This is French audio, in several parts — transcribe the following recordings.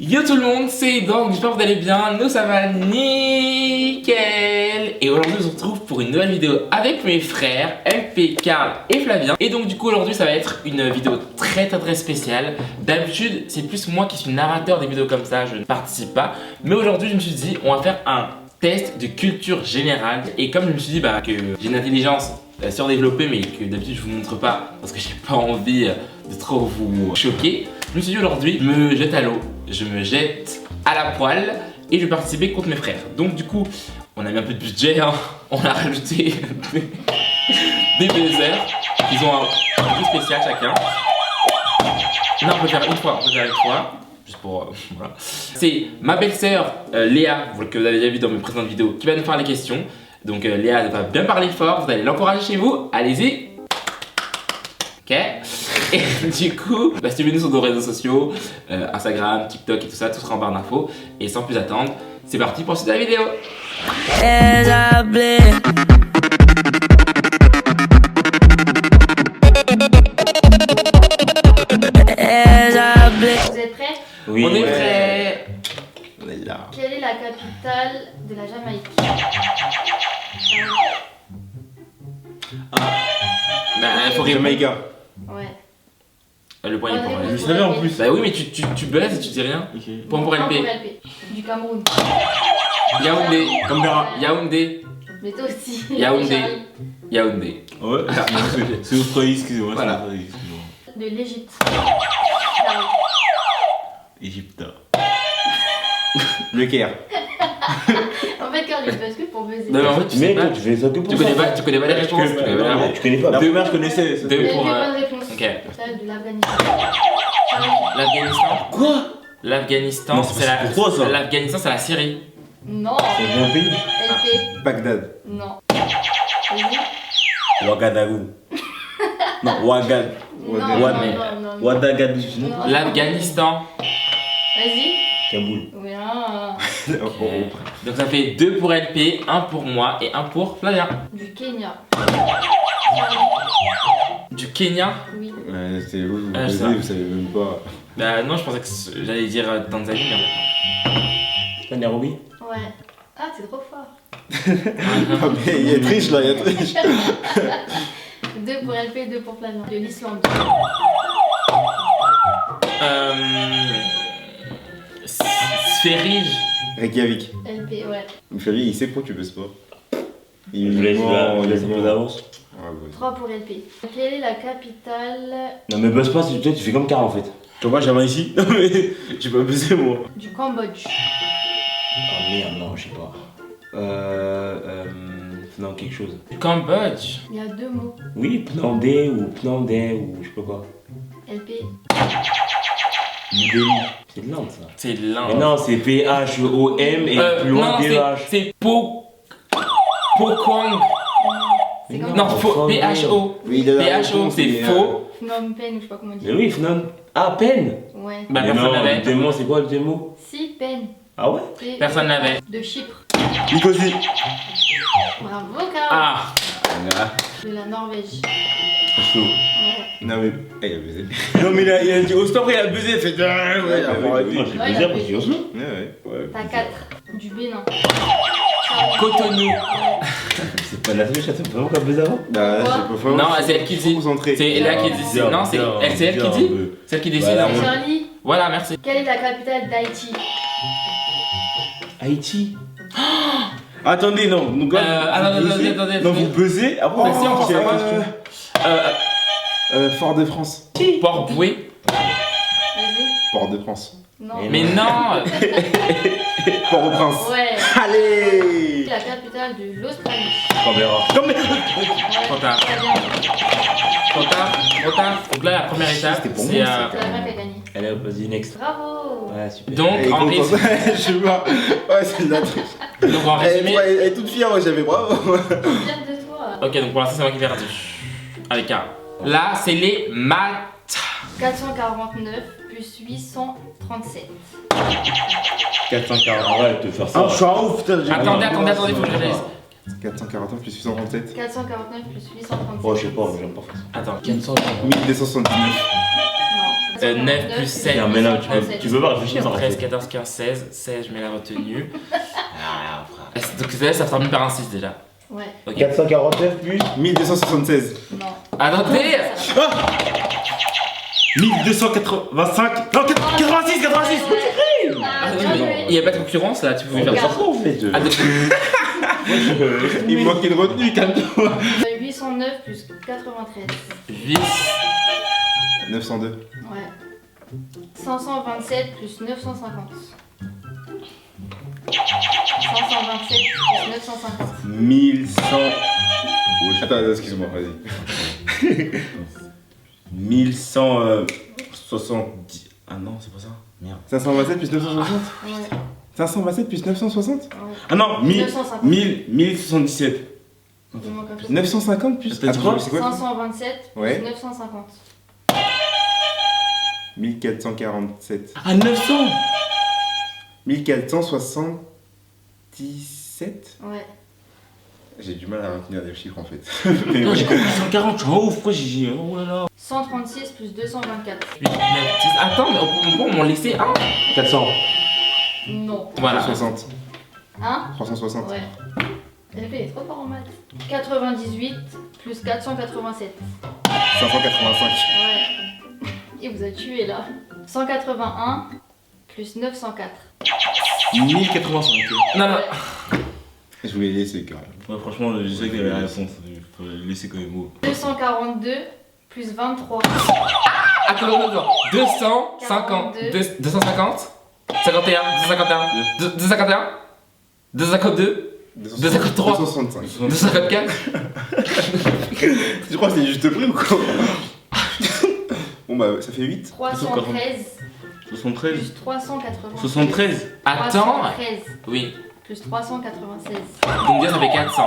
Yo tout le monde, c'est donc, j'espère que vous allez bien, nous ça va nickel. Et aujourd'hui on se retrouve pour une nouvelle vidéo avec mes frères MP, Karl et Flavien. Et donc du coup aujourd'hui ça va être une vidéo très spéciale. D'habitude c'est plus moi qui suis narrateur des vidéos comme ça, je ne participe pas. Mais aujourd'hui je me suis dit on va faire un test de culture générale. Et comme je me suis dit que j'ai une intelligence surdéveloppée mais que d'habitude je vous montre pas parce que j'ai pas envie de trop vous choquer, je me suis dit aujourd'hui je me jette à l'eau. Je me jette à la poêle et je vais participer contre mes frères. Donc du coup, on a mis un peu de budget, hein. On a rajouté des buzzers. Ils ont un truc spécial chacun. Non, on peut faire une fois, juste pour voilà. C'est ma belle-sœur Léa, que vous avez déjà vu dans mes précédentes vidéos, qui va nous faire les questions. Donc Léa va bien parler fort, vous allez l'encourager chez vous, allez-y. Ok. Et du coup, suivez-nous sur nos réseaux sociaux, Instagram, TikTok et tout ça, tout sera en barre d'infos. Et sans plus attendre, c'est parti pour la suite de la vidéo. Vous êtes prêts? Oui. On est prêts. On est là. Quelle est la capitale de la Jamaïque? Faut répondre. Jamaïcain. Ouais. Le point est pour Je le savais en plus. Bah oui, mais tu buzzes et tu dis rien. Ok. Point pour LP. Du Cameroun. Yaoundé. Canberra. Yaoundé. Mais toi aussi. Yaoundé. Yaoundé. Ouais. C'est Australie, excusez-moi. Voilà. C'est Australie, excusez-moi. De l'Égypte. Égypte. Le Caire. En fait, Carl, il buzz que pour buzzer. Non mais en fait tu sais pas. tu fais ça que pour Tu connais pas les réponses. Tu connais pas les réponses. Tu connais pas. La première, je connaissais. Il y a Deux une pour. bonne réponse. Ok. Celle de l'Afghanistan. L'Afghanistan. Quoi? L'Afghanistan, Non, c'est pas pour toi, ça. L'Afghanistan, c'est la Syrie. Non. C'est un pays. LP. Bagdad. Non. Vas-y. Ouagadougou. Non, Ouagad. Non, non. Ouagadougou. Non. L'Afghanistan. Vas-y. Kaboul. Bien. Donc ça fait 2 pour LP, 1 pour moi et 1 pour Flavien. Du Kenya. Du Kenya. Oui. Ouais, c'est vous, Ah, ça. vous savez même pas. Bah non, je pensais que j'allais dire Tanzanie. Pas Nairobi. Ouais. Ah, t'es trop fort. Ah, mais il y a triche là, il y a triche. 2 pour LP, 2 pour Flavien. De l'Islande. Sphérige. Reykjavik. LP, ouais. Ferry, il sait pourquoi tu bosses pas. Je vous laisse un peu d'avance. Ah, ouais. 3 pour LP. Quelle est la capitale Non, mais bosse pas, toi tu fais comme Karl en fait. Tu vois, j'avais ici. Non, mais j'ai pas baisé moi. du Cambodge? Oh merde, non, je sais pas. Non, quelque chose. Cambodge. Il y a 2 mots. Oui, Pnandé ou Pnandé ou je sais pas quoi. LP. New Delhi. C'est de l'Inde ça. C'est Mais l'Inde. non, c'est P-H-O-M et plus loin Non, D-E-H. c'est Pokwang. C'est comme Non, faux. P-H-O. Oui, il a la P-H-O, réponse, c'est mais, faux. Phnom Penh, ou je sais pas comment Mais dire. oui, Phnom. Ah, peine. Ouais. Bah Mais personne non, le l'avait. démon, c'est quoi le démon? Si, Penh. Ah ouais? Personne l'avait. De Chypre. Nicosie. Bravo, Karl. Ah. De la Norvège. Chaud. Ouais. Non, mais. il a baisé. Non, mais il a dit Oslo, après il a baisé, il a fait. Ouais, il a Moi j'ai Ouais, plaisir il a parce que fait. Oslo. Ouais. T'as 4. Du Bénin. Cotonou. C'est pas la seule chatte, c'est pas vraiment comme avant. Bah, Quoi? j'ai pas fait. Non, c'est elle qui dit. Concentré. C'est Léa qui dit. Non, c'est elle qui dit. Celle qui décide. Voilà. hein. Charlie, Voilà, merci. quelle est la capitale d'Haïti? Haïti. Attendez, non. Donc, Attendez. Non, vous buzzez. Après, Bah, si, on pense c'est à la moi. question. Fort de France. Port-Boué. Vas-y. Port de France. Non. Mais non. Port-au-Prince. Ouais. Allez. La capitale de l'Australie. Canberra. Non, mais. Trop tard. Très bien. Trop tard. Donc là, la première étape, C'était pour c'est. moi, ça. C'est la main qui a gagné. Allez hop, vas-y, next. Bravo. Ouais, super. Donc Elle est en contente. résumé. Je sais pas. Ouais, c'est de la triche. Donc en résumé. Elle est toute fière, moi j'avais bravo. Fier de toi. Ok, donc pour l'instant, c'est moi qui ai perdu. Avec Karl. Là, c'est les maths. 449 plus 837. 440. Arrête de faire ça. Ah, je suis un ouf, putain. j'ai- Attendez, faut que je réalise. 449 plus 837. 449 plus 837. Oh, je sais pas, j'aime pas faire ça. Attends. 400. 1279. Non, 9 plus 7. C'est un mélange. Tu veux pas réfléchir, ça 13, 14, 15, 16. 16, je mets la retenue. Ah, frère. Donc ça se termine par un 6 déjà. Ouais. Ok. 449 plus 1276. Non. Attendez. 1285. Non, 86, 86. Ah, bien joué. Il n'y a pas de concurrence là, tu pouvais faire Regarde. ça. En fait. Ah, donc- Il me manquait de retenue, calme-toi. 809 plus 93. 8. 902. Ouais. 527 plus 950. 527 plus 950. 1100. Attends, excuse-moi, vas-y. 1170. Ah non, c'est pas ça. Merde. 527 plus 960. Ouais. 527 plus 960. Ouais. Ah non, 950. 1077. Il manque un peu. 950 plus. T'as dit quoi C'est quoi 527 plus Ouais. 950. 1447. Ah, 900. 1477. Ouais. J'ai du mal à retenir des chiffres en fait. Non, j'ai compris 140. Je suis ouf. Pourquoi j'ai dit. Oh là là. 136 plus 224. 8, 9, 10. Attends, mais on m'en laisser un. 400. Non. Voilà. 360. Hein 360. Ouais. Elle est trop fort en maths. 98 plus 487. 585. Ouais. Il vous a tué là. 181 plus 904. 1085. Non, non. Je voulais laisser quand même. Ouais, franchement, je sais qu'il y avait la réponse. Il faut le laisser quand même haut. 242 plus 23. Attends. 250. 250. 51. 251. 251. 252. 253. 265. 254. Tu crois que c'est juste prix ou quoi? Bon bah ça fait 8. 313 73. plus 380. 73. Attends. 313 Oui. plus 396. Donc déjà ça fait 400.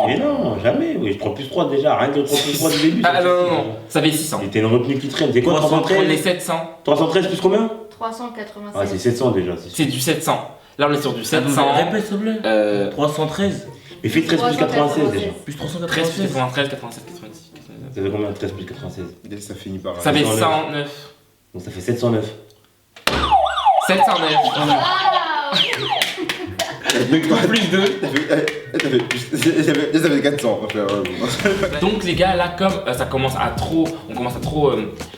Mais non, jamais. Oui, je prends plus 3 déjà. Rien que 3 plus 3 du début. Ah non. Ça fait 600. C'était une retenue qui traîne. C'est quoi On est 313 700. 313 plus combien? 396. Ah, c'est 700 déjà. C'est du 700. Là on est sur du 700. Répète s'il te plaît. 313. Mais fais 13 plus 96 déjà. Plus 313, plus 93, 87, 90. Ça fait combien 13 plus 96? Ça finit par. Ça fait 109. 109. Donc ça fait 709. 709. Ah Donc toi, Plus 2. ça fait 400. Donc les gars, là comme ça commence à trop, on commence à trop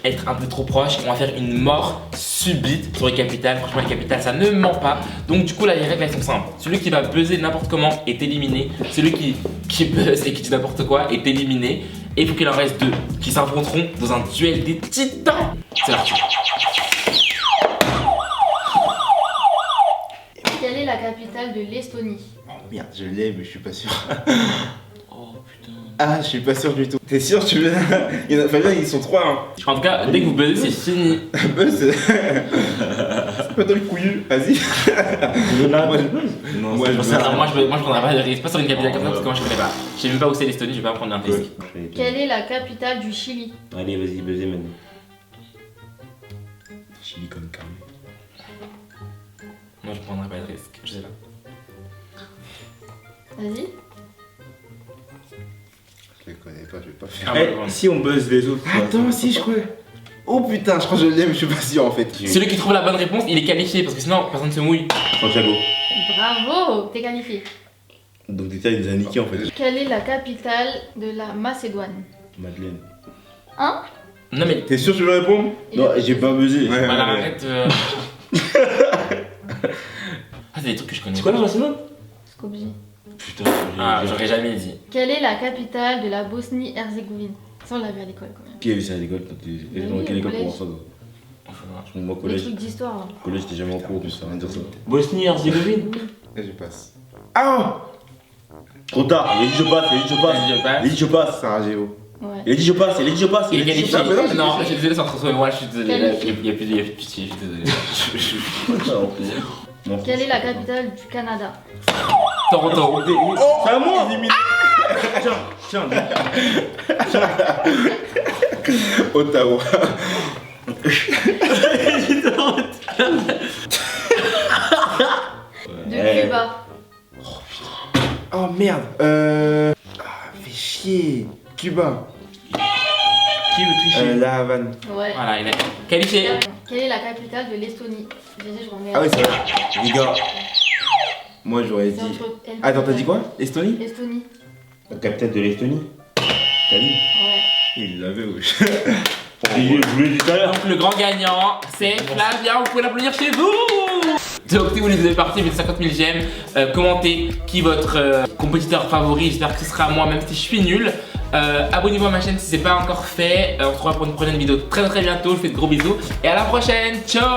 être un peu trop proche, on va faire une mort subite sur les capitales. Franchement les capitales ça ne ment pas. Donc du coup là les règles elles sont simples. Celui qui va buzzer n'importe comment est éliminé. Celui qui buzz et qui dit n'importe quoi est éliminé. Et il faut qu'il en reste 2 qui s'affronteront dans un duel des titans. C'est parti. Quelle est la capitale de l'Estonie? Merde, je l'ai, mais je suis pas sûr. Oh putain. Ah, je suis pas sûr du tout. T'es sûr, tu veux. Fabien, ils sont 3. Hein. En tout cas, dès que vous buzzez, c'est fini. Buzz, c'est pas dans le couillu. Vas-y. Moi, Non, moi, c'est je pas veux ça. Alors moi je prendrai pas de risque, pas sur une capitale comme ça parce que moi je connais pas. Je sais même pas où c'est l'Estonie, je vais pas prendre un risque. Quelle est la capitale du Chili? Allez, vas-y, buzzer maintenant. Chili comme carne. Moi je prendrai pas de risque, je sais pas. Vas-y. Je les connais pas, je vais pas faire. Ah, ouais, ouais. Si on buzz les autres. Attends, si, je crois. Oh putain, je crois que je l'ai, mais je suis pas sûr en fait. Celui qui trouve la bonne réponse, il est qualifié parce que sinon personne ne se mouille. Santiago. Bravo, t'es qualifié. Donc déjà, il nous a niqué en fait. Quelle est la capitale de la Macédoine? Madeleine. Hein? Non mais T'es sûr que tu veux répondre? Non, j'ai pas buzzé. Ouais, voilà, ouais. arrête. Ah, c'est des trucs que je connais. C'est quoi la Macédoine? Skopje. Putain, Ah, j'aurais jamais dit. Quelle est la capitale de la Bosnie-Herzégovine? Ça, on l'avait à l'école quand même. Qui a vu ça à l'école? T'es dans quelle école pour voir ça? Moi, Les collège. trucs d'histoire là. Collège, j'étais jamais en cours, plus ça. Rien dire ça. Bosnie-Herzégovine? Et je passe. Ah! Trop tard, il a dit je passe, il a dit je passe. Je passe. Il a dit je passe. Sarajevo. Ouais. Il a dit je passe, il a dit je passe. Il est qualifié. Ah, bah non, Non, je suis désolé, c'est entre toi et moi, je suis désolé. Qualifié. Il y a plus de pitié, je suis désolé. Quelle est la capitale du Canada? Toronto. C'est à moi. Tiens, tiens. Ottawa. De Cuba. Oh merde. Ah, fais chier. Cuba. qui veut tricher La Havane. Ouais. Voilà, il est qualifié. Quelle est la capitale de l'Estonie? Déjà, je remets. Ah oui, c'est vrai. Les gars, moi j'aurais C'est dit. entre elle- Attends, t'as dit quoi? Estonie? Estonie. La capitale de l'Estonie. Tallinn. Ouais. Il l'avait, wesh. Je vous l'ai dit tout à l'heure. Donc le grand gagnant, c'est Flavien, vous pouvez l'applaudir chez vous. Donc si vous voulez vous partir, mettez 50 000 j'aime, commentez qui votre compétiteur favori, j'espère que ce sera moi même si je suis nul. Abonnez-vous à ma chaîne si c'est pas encore fait, on se revoit pour une prochaine vidéo très bientôt, je vous fais de gros bisous et à la prochaine, ciao.